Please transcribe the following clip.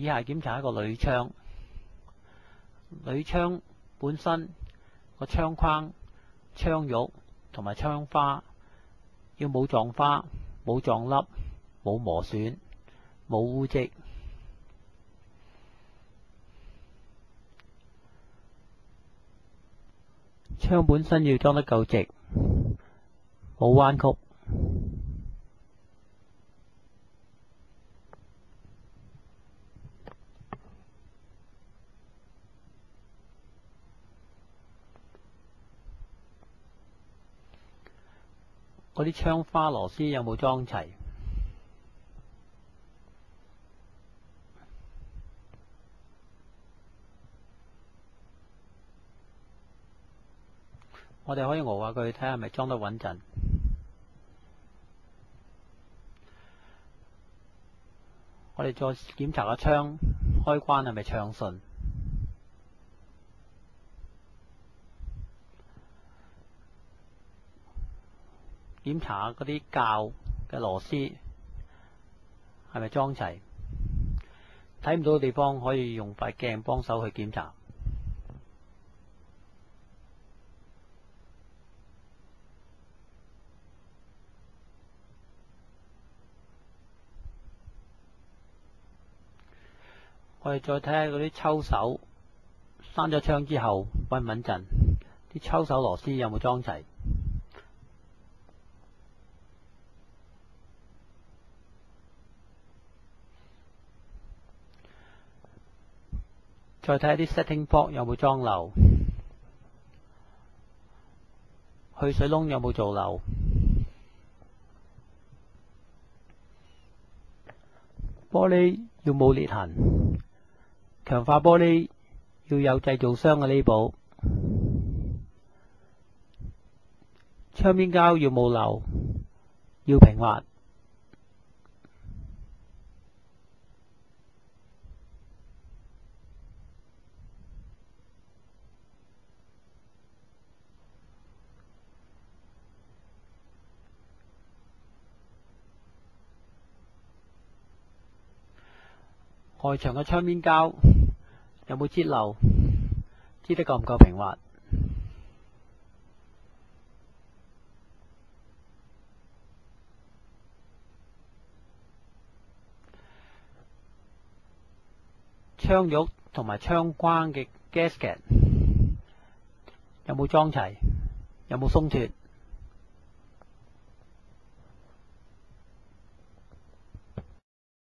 以下檢查一個鋁窗。鋁窗本身個窗框、窗褥同埋窗花要冇撞花、冇撞粒、冇磨損、冇污跡。窗本身要裝得夠直，冇彎曲。嗰啲窗花螺絲有冇裝齊？我哋可以熬下佢，睇下係咪裝得穩陣。我哋再檢查個窗開關係咪暢順。檢查下嗰啲鉸嘅螺絲係咪裝齊，睇唔到嘅地方可以用塊鏡幫手去檢查。我哋再睇下嗰啲抽手，閂咗窗之後穩唔穩陣，啲抽手螺絲有冇裝齊。再睇下啲 setting box 有冇裝漏，去水窿有冇做漏，玻璃要冇裂痕，強化玻璃要有製造商嘅 label， 窗邊膠要冇漏，要平滑。外牆嘅窗邊膠有冇擠漏？擠得夠唔夠平滑？窗褥同埋窗框嘅 gasket 有冇裝齊？有冇鬆脫？